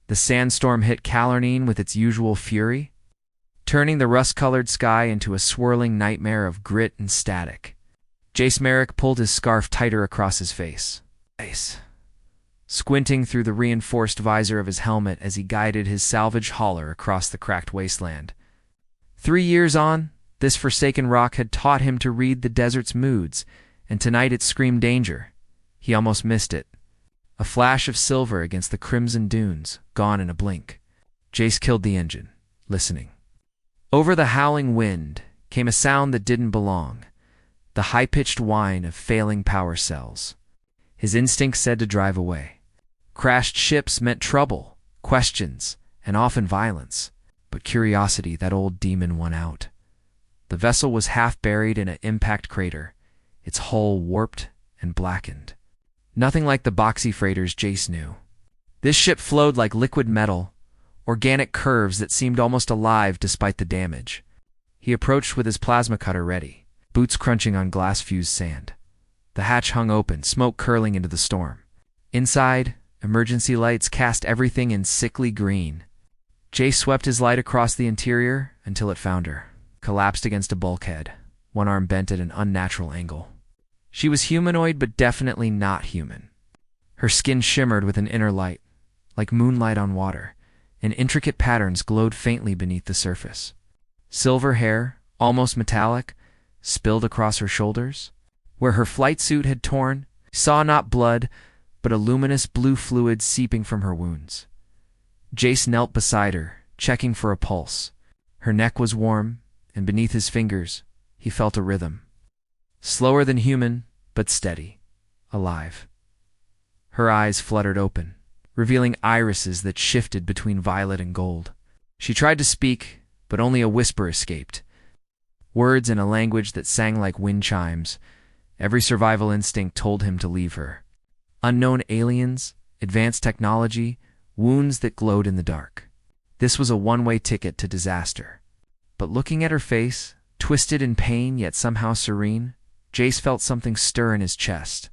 The sandstorm hit Calornine with its usual fury, turning the rust-colored sky into a swirling nightmare of grit and static. Jace Merrick pulled his scarf tighter across his face, squinting through the reinforced visor of his helmet as he guided his salvaged hauler across the cracked wasteland. 3 years on, this forsaken rock had taught him to read the desert's moods, and tonight it screamed danger. He almost missed it. A flash of silver against the crimson dunes, gone in a blink. Jace killed the engine, listening. Over the howling wind came a sound that didn't belong, the high-pitched whine of failing power cells. His instinct said to drive away. Crashed ships meant trouble, questions, and often violence, but curiosity, that old demon, won out. The vessel was half buried in an impact crater, its hull warped and blackened. Nothing like the boxy freighters Jace knew. This ship flowed like liquid metal, organic curves that seemed almost alive despite the damage. He approached with his plasma cutter ready, boots crunching on glass-fused sand. The hatch hung open, smoke curling into the storm. Inside, emergency lights cast everything in sickly green. Jace swept his light across the interior until it found her, collapsed against a bulkhead, one arm bent at an unnatural angle. She was humanoid, but definitely not human. Her skin shimmered with an inner light, like moonlight on water, and intricate patterns glowed faintly beneath the surface. Silver hair, almost metallic, spilled across her shoulders. Where her flight suit had torn, he saw not blood, but a luminous blue fluid seeping from her wounds. Jace knelt beside her, checking for a pulse. Her neck was warm, and beneath his fingers, he felt a rhythm. Slower than human, but steady, alive. Her eyes fluttered open, revealing irises that shifted between violet and gold. She tried to speak, but only a whisper escaped. Words in a language that sang like wind chimes. Every survival instinct told him to leave her. Unknown aliens, advanced technology, wounds that glowed in the dark. This was a one-way ticket to disaster. But looking at her face, twisted in pain yet somehow serene, Jace felt something stir in his chest.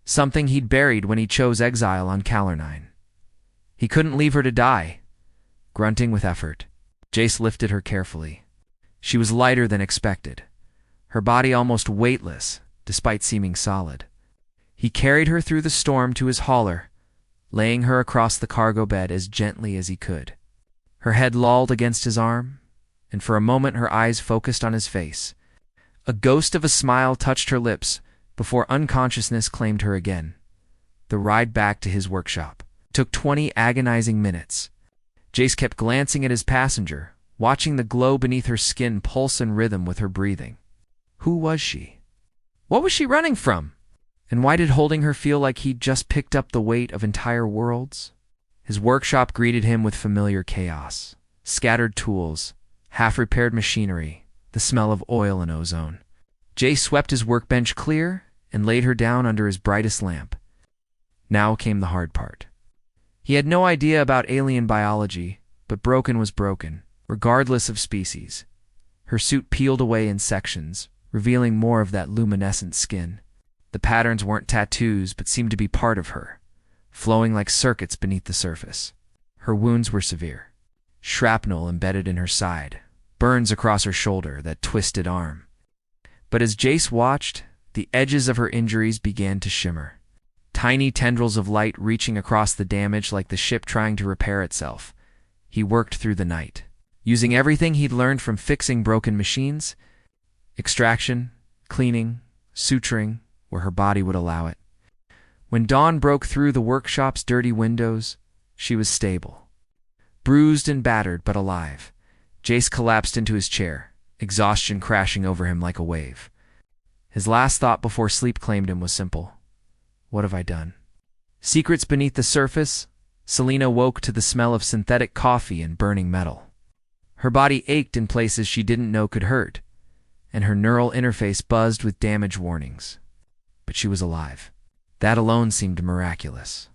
Something he'd buried when he chose exile on Calornine. He couldn't leave her to die. Grunting with effort, Jace lifted her carefully. She was lighter than expected, her body almost weightless, despite seeming solid. He carried her through the storm to his hauler, laying her across the cargo bed as gently as he could. Her head lolled against his arm, and for a moment her eyes focused on his face. A ghost of a smile touched her lips before unconsciousness claimed her again. The ride back to his workshop took 20 agonizing minutes. Jace kept glancing at his passenger, watching the glow beneath her skin pulse in rhythm with her breathing. Who was she? What was she running from? And why did holding her feel like he'd just picked up the weight of entire worlds? His workshop greeted him with familiar chaos. Scattered tools, half-repaired machinery, the smell of oil and ozone. Jace swept his workbench clear and laid her down under his brightest lamp. Now came the hard part. He had no idea about alien biology, but broken was broken, regardless of species. Her suit peeled away in sections, revealing more of that luminescent skin. The patterns weren't tattoos, but seemed to be part of her, flowing like circuits beneath the surface. Her wounds were severe. Shrapnel embedded in her side, burns across her shoulder, that twisted arm. But as Jace watched, the edges of her injuries began to shimmer. Tiny tendrils of light reaching across the damage like the ship trying to repair itself. He worked through the night, using everything he'd learned from fixing broken machines, extraction, cleaning, suturing, where her body would allow it. When dawn broke through the workshop's dirty windows, she was stable. Bruised and battered, but alive. Jace collapsed into his chair, exhaustion crashing over him like a wave. His last thought before sleep claimed him was simple. What have I done? Secrets beneath the surface, Selena woke to the smell of synthetic coffee and burning metal. Her body ached in places she didn't know could hurt, and her neural interface buzzed with damage warnings. But she was alive. That alone seemed miraculous.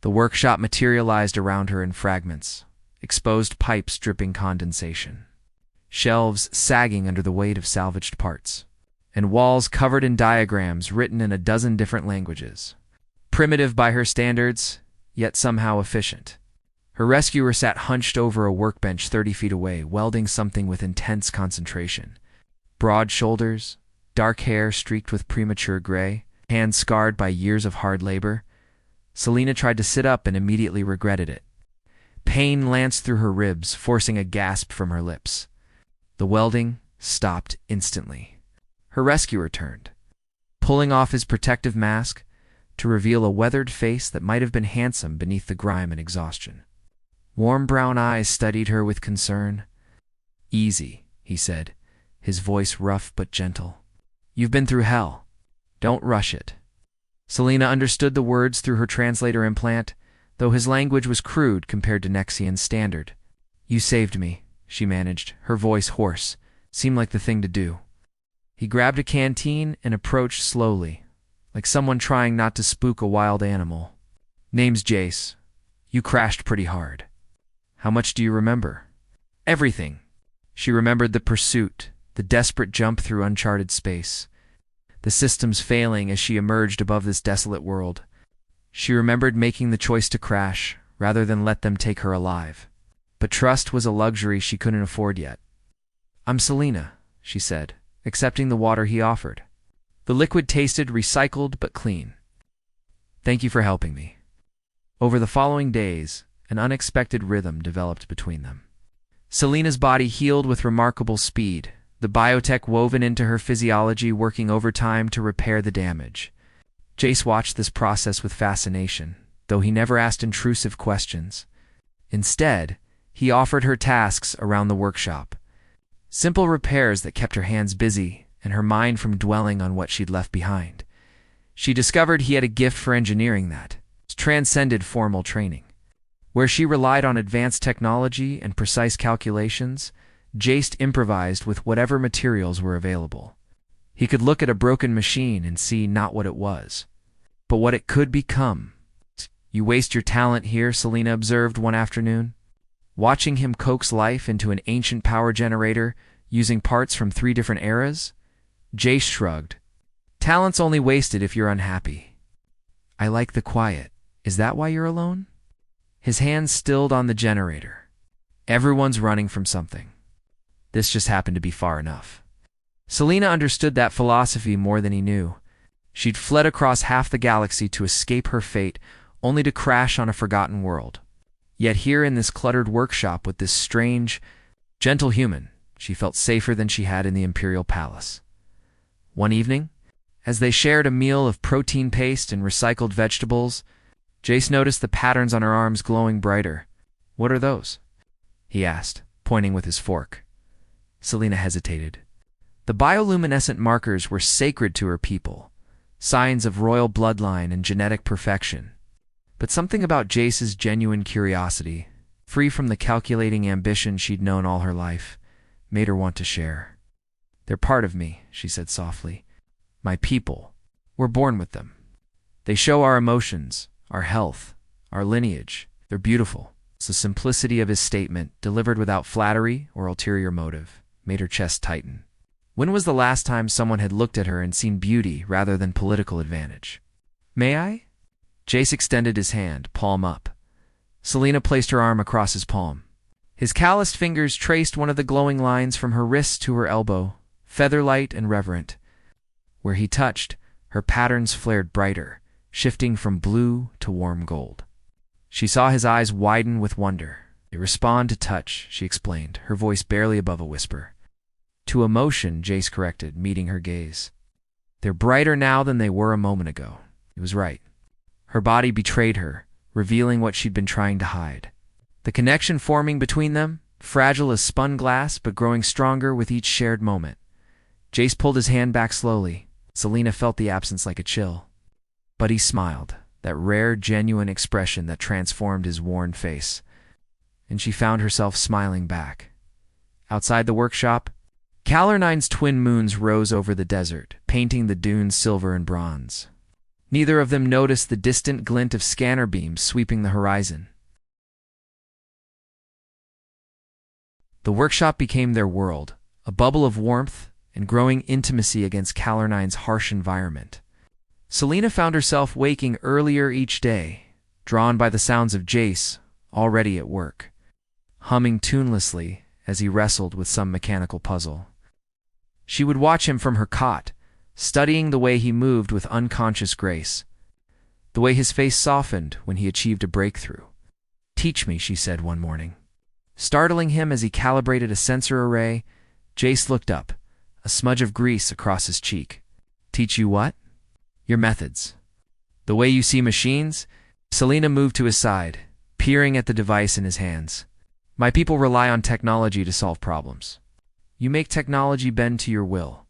The workshop materialized around her in fragments, exposed pipes dripping condensation, shelves sagging under the weight of salvaged parts, and walls covered in diagrams written in a dozen different languages. Primitive by her standards, yet somehow efficient. Her rescuer sat hunched over a workbench 30 feet away, welding something with intense concentration. Broad shoulders, dark hair streaked with premature gray, hands scarred by years of hard labor. Selina tried to sit up and immediately regretted it. Pain lanced through her ribs, forcing a gasp from her lips. The welding stopped instantly. Her rescuer turned, pulling off his protective mask to reveal a weathered face that might have been handsome beneath the grime and exhaustion. Warm brown eyes studied her with concern. "Easy," he said, his voice rough but gentle. "You've been through hell. Don't rush it." Selina understood the words through her translator implant, though his language was crude compared to Nexian's standard. "You saved me," she managed, her voice hoarse. Seemed like the thing to do. He grabbed a canteen and approached slowly, like someone trying not to spook a wild animal. "Name's Jace. You crashed pretty hard. How much do you remember?" "Everything." She remembered the pursuit, the desperate jump through uncharted space, the systems failing as she emerged above this desolate world. She remembered making the choice to crash rather than let them take her alive. But trust was a luxury she couldn't afford yet. "I'm Selina," she said, accepting the water he offered. The liquid tasted recycled but clean. "Thank you for helping me." Over the following days, an unexpected rhythm developed between them. Selina's body healed with remarkable speed, the biotech woven into her physiology working overtime to repair the damage. Jace watched this process with fascination, though he never asked intrusive questions. Instead, he offered her tasks around the workshop. Simple repairs that kept her hands busy and her mind from dwelling on what she'd left behind. She discovered he had a gift for engineering that transcended formal training. Where she relied on advanced technology and precise calculations, Jace improvised with whatever materials were available. He could look at a broken machine and see not what it was, but what it could become. "You waste your talent here," Selina observed one afternoon, watching him coax life into an ancient power generator using parts from 3 different eras. Jace shrugged. "Talent's only wasted if you're unhappy." "I like the quiet. Is that why you're alone?" His hands stilled on the generator. "Everyone's running from something. This just happened to be far enough." Selina understood that philosophy more than he knew. She'd fled across half the galaxy to escape her fate, only to crash on a forgotten world. Yet here in this cluttered workshop with this strange, gentle human, she felt safer than she had in the Imperial Palace. One evening, as they shared a meal of protein paste and recycled vegetables, Jace noticed the patterns on her arms glowing brighter. "What are those?" he asked, pointing with his fork. Selina hesitated. The bioluminescent markers were sacred to her people, signs of royal bloodline and genetic perfection. But something about Jace's genuine curiosity, free from the calculating ambition she'd known all her life, made her want to share. "They're part of me," she said softly. "My people. We're born with them. They show our emotions, our health, our lineage. They're beautiful." The simplicity of his statement, delivered without flattery or ulterior motive, made her chest tighten. When was the last time someone had looked at her and seen beauty rather than political advantage? "May I?" Jace extended his hand, palm up. Selina placed her arm across his palm. His calloused fingers traced one of the glowing lines from her wrist to her elbow, featherlight and reverent. Where he touched, her patterns flared brighter, shifting from blue to warm gold. She saw his eyes widen with wonder. "They respond to touch," she explained, her voice barely above a whisper. "To emotion," Jace corrected, meeting her gaze. "They're brighter now than they were a moment ago." He was right. Her body betrayed her, revealing what she'd been trying to hide. The connection forming between them, fragile as spun glass but growing stronger with each shared moment. Jace pulled his hand back slowly. Selina felt the absence like a chill. But he smiled, that rare, genuine expression that transformed his worn face. And she found herself smiling back. Outside the workshop, Calornine's twin moons rose over the desert, painting the dunes silver and bronze. Neither of them noticed the distant glint of scanner beams sweeping the horizon. The workshop became their world, a bubble of warmth and growing intimacy against Calornine's harsh environment. Selina found herself waking earlier each day, drawn by the sounds of Jace, already at work, humming tunelessly as he wrestled with some mechanical puzzle. She would watch him from her cot, studying the way he moved with unconscious grace, the way his face softened when he achieved a breakthrough. "Teach me," she said one morning. Startling him as he calibrated a sensor array, Jace looked up, a smudge of grease across his cheek. "Teach you what?" "Your methods. The way you see machines?" Selena moved to his side, peering at the device in his hands. "My people rely on technology to solve problems. You make technology bend to your will."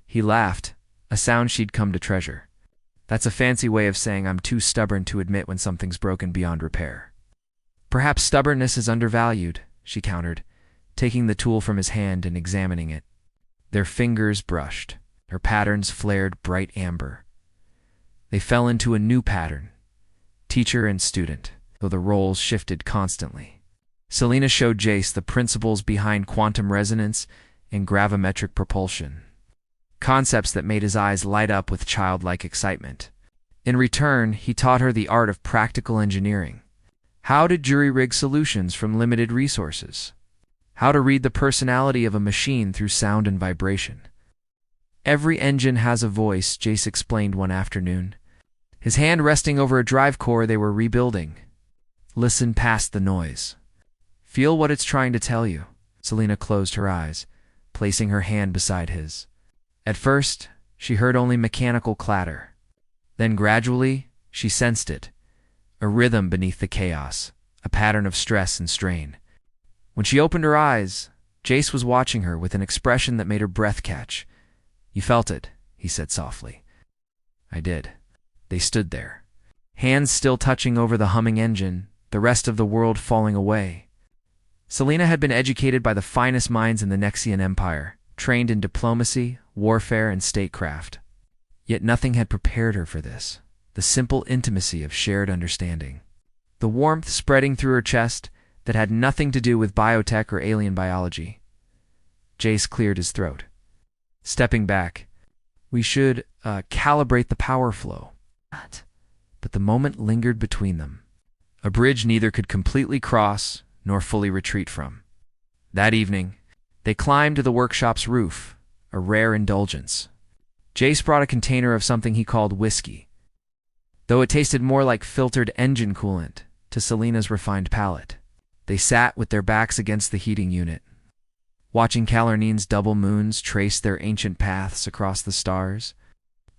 He laughed, a sound she'd come to treasure. "That's a fancy way of saying I'm too stubborn to admit when something's broken beyond repair." "Perhaps stubbornness is undervalued," she countered, taking the tool from his hand and examining it. Their fingers brushed. Her patterns flared bright amber. They fell into a new pattern, teacher and student, though the roles shifted constantly. Selena showed Jace the principles behind quantum resonance and gravimetric propulsion, concepts that made his eyes light up with childlike excitement. In return, he taught her the art of practical engineering, how to jury-rig solutions from limited resources, how to read the personality of a machine through sound and vibration. "Every engine has a voice," Jace explained one afternoon, his hand resting over a drive core they were rebuilding. "Listen past the noise. Feel what it's trying to tell you." Selena closed her eyes, placing her hand beside his. At first, she heard only mechanical clatter. Then gradually, she sensed it, a rhythm beneath the chaos, a pattern of stress and strain. When she opened her eyes, Jace was watching her with an expression that made her breath catch. "You felt it," he said softly. "I did." They stood there, hands still touching over the humming engine, the rest of the world falling away. Selena had been educated by the finest minds in the Nexian Empire, trained in diplomacy, warfare, and statecraft. Yet nothing had prepared her for this, the simple intimacy of shared understanding. The warmth spreading through her chest that had nothing to do with biotech or alien biology. Jace cleared his throat. Stepping back, "We should calibrate the power flow." But the moment lingered between them, a bridge neither could completely cross nor fully retreat from. That evening, they climbed to the workshop's roof, a rare indulgence. Jace brought a container of something he called whiskey, though it tasted more like filtered engine coolant to Selena's refined palate. They sat with their backs against the heating unit, watching Calornine's double moons trace their ancient paths across the stars.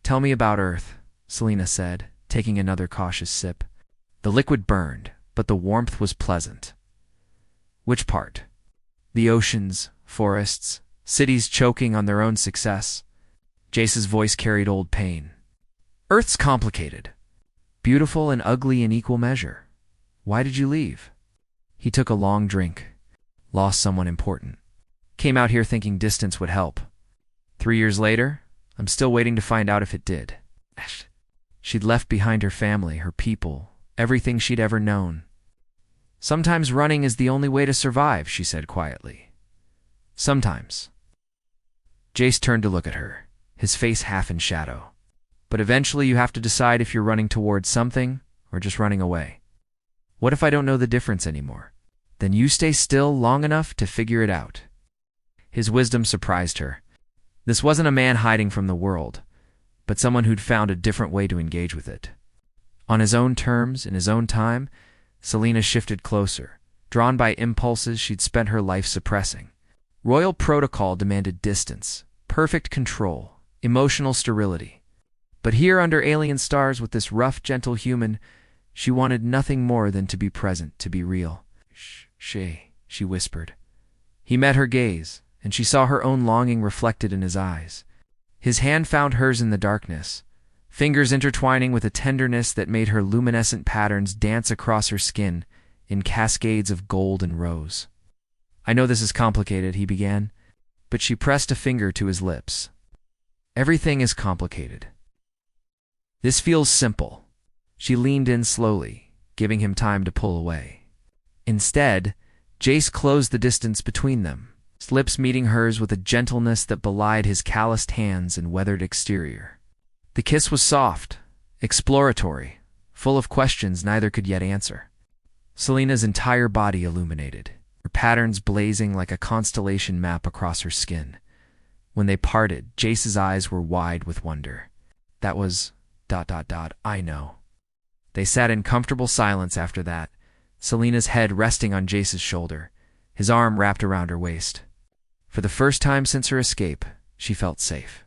"Tell me about Earth," Selena said, taking another cautious sip. The liquid burned, but the warmth was pleasant. "Which part?" "The oceans, forests, cities choking on their own success." Jace's voice carried old pain. "Earth's complicated, beautiful and ugly in equal measure. Why did you leave?" He took a long drink. "Lost someone important. Came out here thinking distance would help. 3 years later, I'm still waiting to find out if it did." She'd left behind her family, her people, everything she'd ever known. "Sometimes running is the only way to survive," she said quietly. "Sometimes." Jace turned to look at her, his face half in shadow. "But eventually you have to decide if you're running towards something or just running away. What if I don't know the difference anymore? Then you stay still long enough to figure it out." His wisdom surprised her. This wasn't a man hiding from the world, but someone who'd found a different way to engage with it. On his own terms, in his own time, Selena shifted closer, drawn by impulses she'd spent her life suppressing. Royal protocol demanded distance, perfect control, emotional sterility. But here under alien stars with this rough, gentle human, she wanted nothing more than to be present, to be real. She whispered. He met her gaze, and she saw her own longing reflected in his eyes. His hand found hers in the darkness, fingers intertwining with a tenderness that made her luminescent patterns dance across her skin in cascades of gold and rose. "I know this is complicated," he began, but she pressed a finger to his lips. "Everything is complicated. This feels simple." She leaned in slowly, giving him time to pull away. Instead, Jace closed the distance between them, his lips meeting hers with a gentleness that belied his calloused hands and weathered exterior. The kiss was soft, exploratory, full of questions neither could yet answer. Selena's entire body illuminated, her patterns blazing like a constellation map across her skin. When they parted, Jace's eyes were wide with wonder. That was ... I know. They sat in comfortable silence after that, Selena's head resting on Jace's shoulder, his arm wrapped around her waist. For the first time since her escape, she felt safe.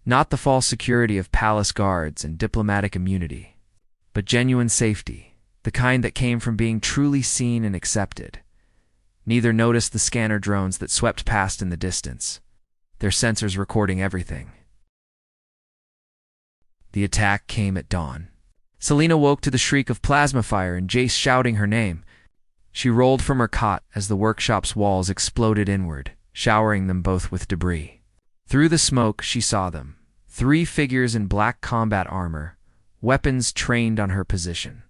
Not the false security of palace guards and diplomatic immunity, but genuine safety, the kind that came from being truly seen and accepted. Neither noticed the scanner drones that swept past in the distance, their sensors recording everything. The attack came at dawn. Selena woke to the shriek of plasma fire and Jace shouting her name. She rolled from her cot as the workshop's walls exploded inward, showering them both with debris. Through the smoke, she saw them. 3 figures in black combat armor, weapons trained on her position.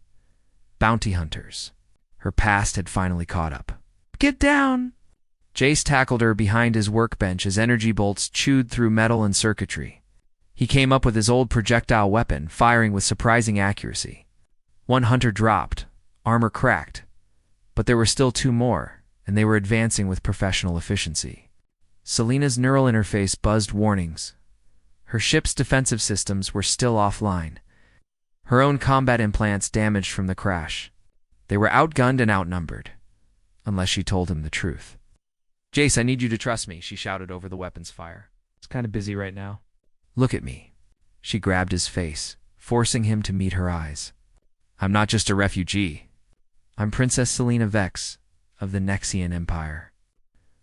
Bounty hunters. Her past had finally caught up. "Get down!" Jace tackled her behind his workbench as energy bolts chewed through metal and circuitry. He came up with his old projectile weapon, firing with surprising accuracy. 1 hunter dropped, armor cracked, but there were still 2 more, and they were advancing with professional efficiency. Selena's neural interface buzzed warnings. Her ship's defensive systems were still offline. Her own combat implants damaged from the crash. They were outgunned and outnumbered, unless she told him the truth. "Jace, I need you to trust me," she shouted over the weapon's fire. "It's kind of busy right now." "Look at me." She grabbed his face, forcing him to meet her eyes. "I'm not just a refugee. I'm Princess Selena Vex of the Nexian Empire.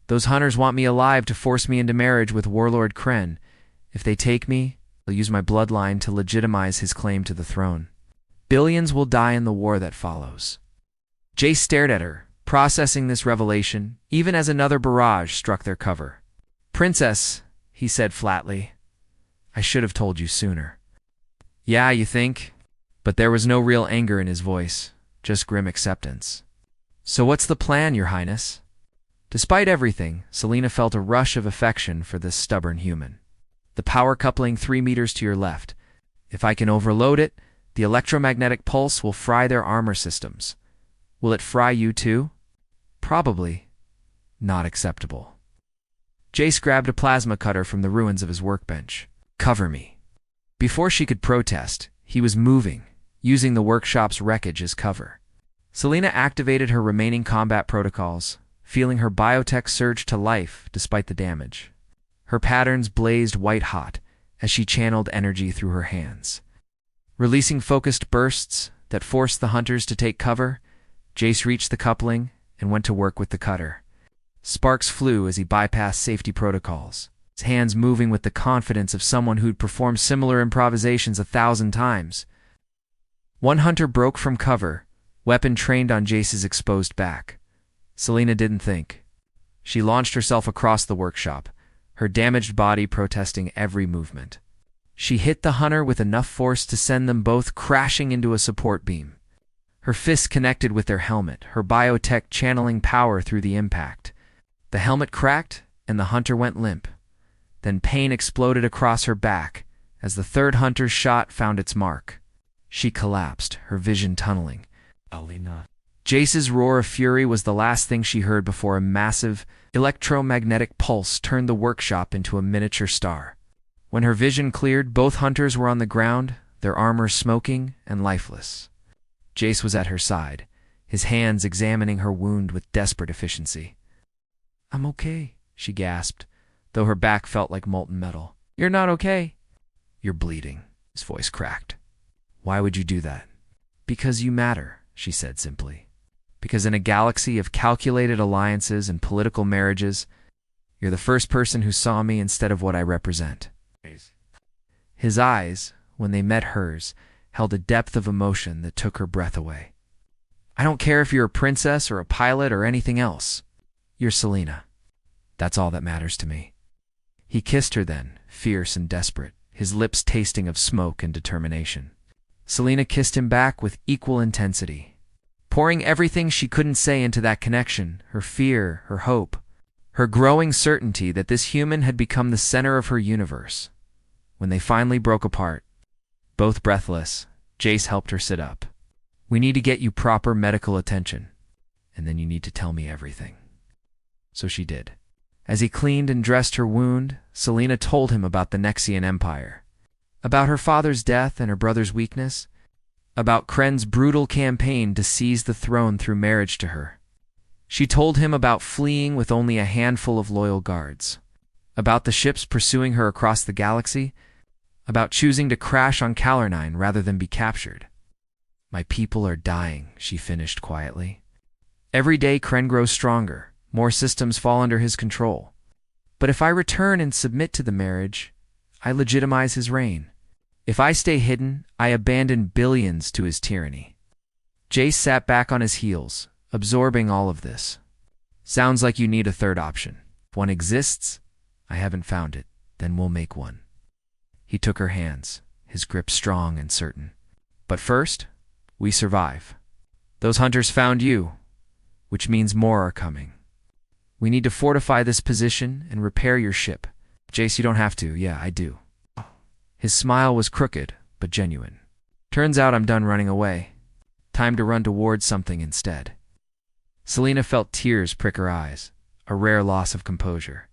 Those hunters want me alive to force me into marriage with Warlord Kren. If they take me, they'll use my bloodline to legitimize his claim to the throne. Billions will die in the war that follows." Jace stared at her, processing this revelation, even as another barrage struck their cover. "Princess," he said flatly, "I should have told you sooner." "Yeah, you think?" But there was no real anger in his voice, just grim acceptance. "So what's the plan, Your Highness?" Despite everything, Selena felt a rush of affection for this stubborn human. "The power coupling 3 meters to your left. If I can overload it, the electromagnetic pulse will fry their armor systems. Will it fry you too? Probably. Not acceptable." Jace grabbed a plasma cutter from the ruins of his workbench. "Cover me." Before she could protest, he was moving, using the workshop's wreckage as cover. Selena activated her remaining combat protocols, feeling her biotech surge to life despite the damage. Her patterns blazed white-hot as she channeled energy through her hands. Releasing focused bursts that forced the hunters to take cover, Jace reached the coupling and went to work with the cutter. Sparks flew as he bypassed safety protocols, his hands moving with the confidence of someone who'd performed similar improvisations 1,000 times. 1 hunter broke from cover, weapon trained on Jace's exposed back. Selena didn't think. She launched herself across the workshop, her damaged body protesting every movement. She hit the hunter with enough force to send them both crashing into a support beam. Her fists connected with their helmet, her biotech channeling power through the impact. The helmet cracked, and the hunter went limp. Then pain exploded across her back as the 3rd hunter's shot found its mark. She collapsed, her vision tunneling. "Alina." Jace's roar of fury was the last thing she heard before a massive electromagnetic pulse turned the workshop into a miniature star. When her vision cleared, both hunters were on the ground, their armor smoking and lifeless. Jace was at her side, his hands examining her wound with desperate efficiency. "I'm okay," she gasped, though her back felt like molten metal. "You're not okay." "You're bleeding," his voice cracked. "Why would you do that?" "Because you matter," she said simply. "Because in a galaxy of calculated alliances and political marriages, you're the first person who saw me instead of what I represent." His eyes, when they met hers, held a depth of emotion that took her breath away. "I don't care if you're a princess or a pilot or anything else. You're Selena. That's all that matters to me." He kissed her then, fierce and desperate, his lips tasting of smoke and determination. Selena kissed him back with equal intensity, pouring everything she couldn't say into that connection, her fear, her hope, her growing certainty that this human had become the center of her universe. When they finally broke apart, both breathless, Jace helped her sit up. We need to get you proper medical attention, and then you need to tell me everything." So she did. As he cleaned and dressed her wound, Selena told him about the Nexian Empire, about her father's death and her brother's weakness, about Kren's brutal campaign to seize the throne through marriage to her. She told him about fleeing with only a handful of loyal guards, about the ships pursuing her across the galaxy, about choosing to crash on Calornine rather than be captured. "My people are dying," she finished quietly. "Every day Kren grows stronger, more systems fall under his control. But if I return and submit to the marriage, I legitimize his reign. If I stay hidden, I abandon billions to his tyranny." Jace sat back on his heels, absorbing all of this. "Sounds like you need a third option. If one exists, I haven't found it, then we'll make one." He took her hands, his grip strong and certain. "But first, we survive. Those hunters found you, which means more are coming. We need to fortify this position and repair your ship." "Jace, you don't have to." "Yeah, I do." His smile was crooked, but genuine. "Turns out I'm done running away. Time to run towards something instead." Selena felt tears prick her eyes, a rare loss of composure.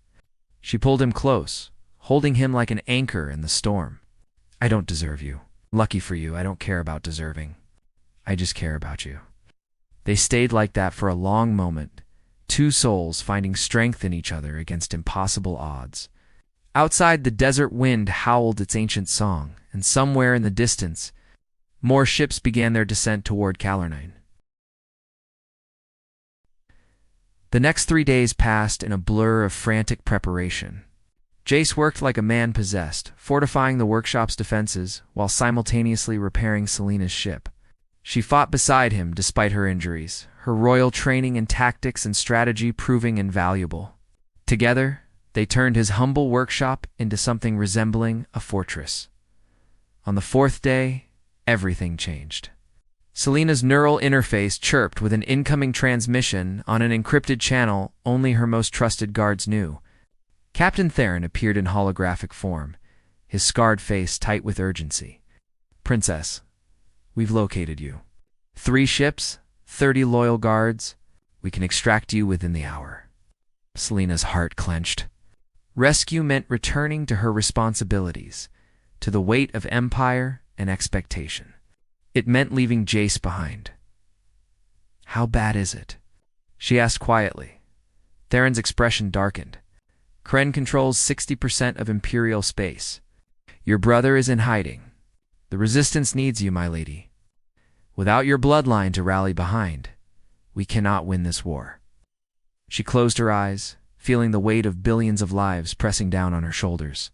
She pulled him close, holding him like an anchor in the storm. "I don't deserve you. Lucky for you, I don't care about deserving. I just care about you." They stayed like that for a long moment, two souls finding strength in each other against impossible odds. Outside, the desert wind howled its ancient song, and somewhere in the distance, more ships began their descent toward Calornine. The next 3 days passed in a blur of frantic preparation. Jace worked like a man possessed, fortifying the workshop's defenses while simultaneously repairing Selena's ship. She fought beside him despite her injuries, her royal training in tactics and strategy proving invaluable. Together, they turned his humble workshop into something resembling a fortress. On the 4th day, everything changed. Selena's neural interface chirped with an incoming transmission on an encrypted channel only her most trusted guards knew. Captain Theron appeared in holographic form, his scarred face tight with urgency. "Princess, we've located you. 3 ships, 30 loyal guards. We can extract you within the hour." Selena's heart clenched. Rescue meant returning to her responsibilities, to the weight of empire and expectation. It meant leaving Jace behind. "How bad is it?" she asked quietly. Theron's expression darkened. "Kren controls 60% of Imperial space. Your brother is in hiding. The Resistance needs you, my lady. Without your bloodline to rally behind, we cannot win this war." She closed her eyes, feeling the weight of billions of lives pressing down on her shoulders.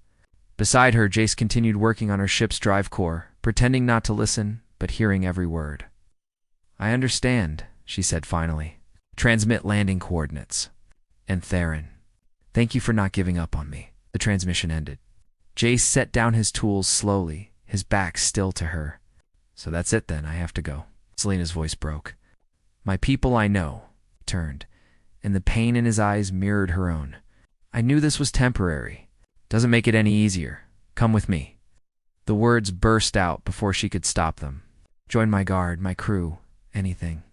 Beside her, Jace continued working on her ship's drive core, pretending not to listen, but hearing every word. "I understand," she said finally. "Transmit landing coordinates." "And Theron, thank you for not giving up on me." The transmission ended. Jace set down his tools slowly, his back still to her. "So that's it then, I have to go." Selena's voice broke. "My people I know," he turned, and the pain in his eyes mirrored her own. "I knew this was temporary. Doesn't make it any easier. Come with me." The words burst out before she could stop them. "Join my guard, my crew, anything.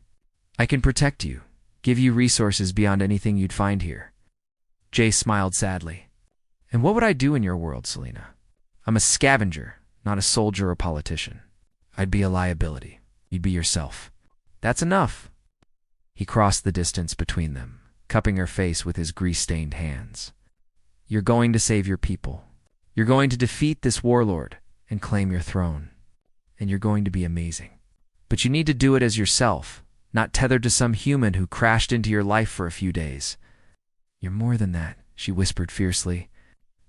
I can protect you, give you resources beyond anything you'd find here." Jace smiled sadly. "And what would I do in your world, Selena? I'm a scavenger, not a soldier or politician. I'd be a liability. You'd be yourself. That's enough." He crossed the distance between them, cupping her face with his grease-stained hands. "You're going to save your people. You're going to defeat this warlord and claim your throne. And you're going to be amazing. But you need to do it as yourself, not tethered to some human who crashed into your life for a few days." "You're more than that," she whispered fiercely.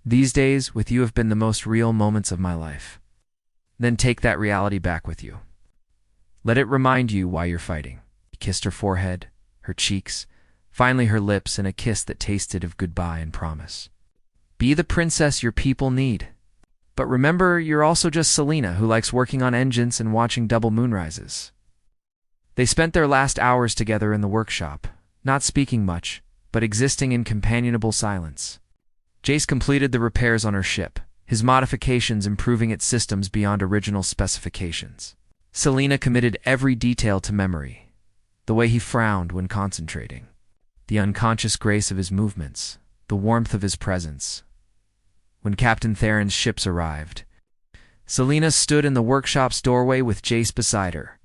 "These days with you have been the most real moments of my life. Then take that reality back with you. Let it remind you why you're fighting." He kissed her forehead, her cheeks, finally her lips in a kiss that tasted of goodbye and promise. "Be the princess your people need. But remember, you're also just Selena, who likes working on engines and watching double moonrises." They spent their last hours together in the workshop, not speaking much, but existing in companionable silence. Jace completed the repairs on her ship, his modifications improving its systems beyond original specifications. Selina committed every detail to memory. The way he frowned when concentrating, the unconscious grace of his movements, the warmth of his presence. When Captain Theron's ships arrived, Selina stood in the workshop's doorway with Jace beside her.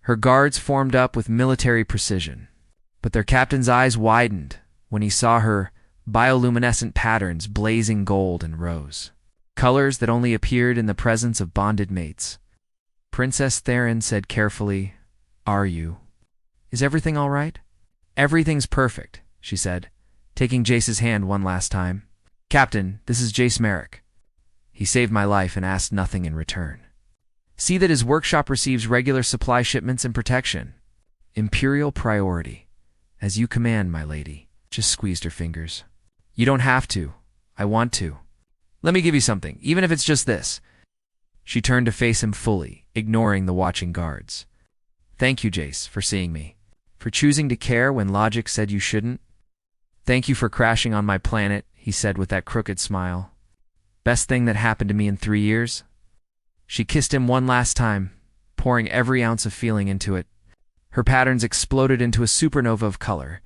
Her guards formed up with military precision, but their captain's eyes widened when he saw her bioluminescent patterns blazing gold and rose, colors that only appeared in the presence of bonded mates. Princess Theron said carefully, "Are you? Is everything all right?" "Everything's perfect," she said, taking Jace's hand one last time. "Captain, this is Jace Merrick. He saved my life and asked nothing in return. See that his workshop receives regular supply shipments and protection. Imperial priority. As you command, my lady." Just squeezed her fingers. "You don't have to. I want to. Let me give you something, even if it's just this." She turned to face him fully, ignoring the watching guards. "Thank you, Jace, for seeing me. For choosing to care when logic said you shouldn't. Thank you for crashing on my planet," he said with that crooked smile. "Best thing that happened to me in 3 years." She kissed him one last time, pouring every ounce of feeling into it. Her patterns exploded into a supernova of color,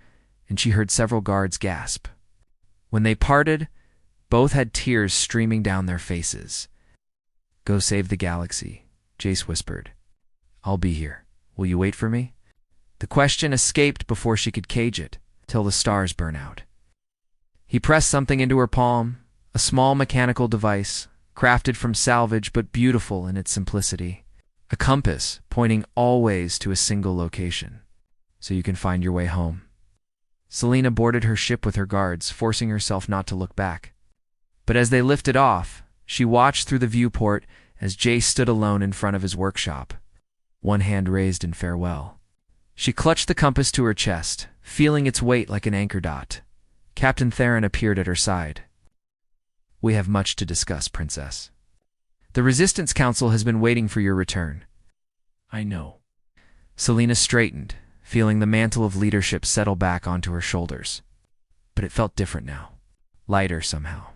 and she heard several guards gasp. When they parted, both had tears streaming down their faces. "Go save the galaxy," Jace whispered. "I'll be here. Will you wait for me?" The question escaped before she could cage it, till the stars burn out. He pressed something into her palm, a small mechanical device, crafted from salvage but beautiful in its simplicity. A compass pointing always to a single location, so you can find your way home. Selina boarded her ship with her guards, forcing herself not to look back. But as they lifted off, she watched through the viewport as Jace stood alone in front of his workshop, one hand raised in farewell. She clutched the compass to her chest, feeling its weight like an anchor dot. Captain Theron appeared at her side. "We have much to discuss, Princess. The Resistance Council has been waiting for your return." "I know." Selina straightened, feeling the mantle of leadership settle back onto her shoulders. But it felt different now, lighter somehow.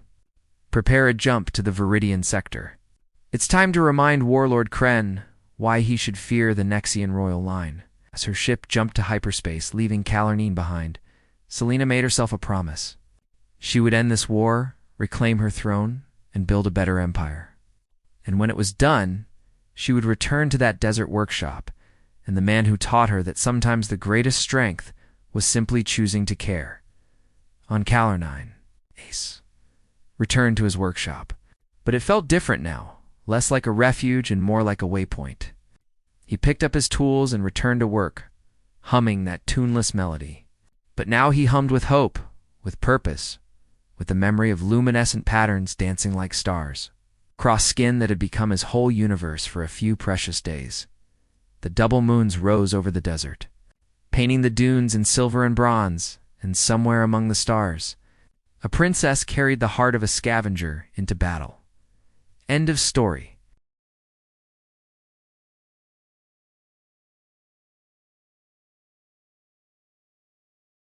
"Prepare a jump to the Viridian sector. It's time to remind Warlord Kren why he should fear the Nexian royal line." As her ship jumped to hyperspace, leaving Calornine behind, Selina made herself a promise. She would end this war, reclaim her throne, and build a better empire. And when it was done, she would return to that desert workshop, and the man who taught her that sometimes the greatest strength was simply choosing to care. On Calornine, Ace returned to his workshop, but it felt different now, less like a refuge and more like a waypoint. He picked up his tools and returned to work, humming that tuneless melody. But now he hummed with hope, with purpose, with the memory of luminescent patterns dancing like stars, across skin that had become his whole universe for a few precious days. The double moons rose over the desert, painting the dunes in silver and bronze, and somewhere among the stars, a princess carried the heart of a scavenger into battle. End of story.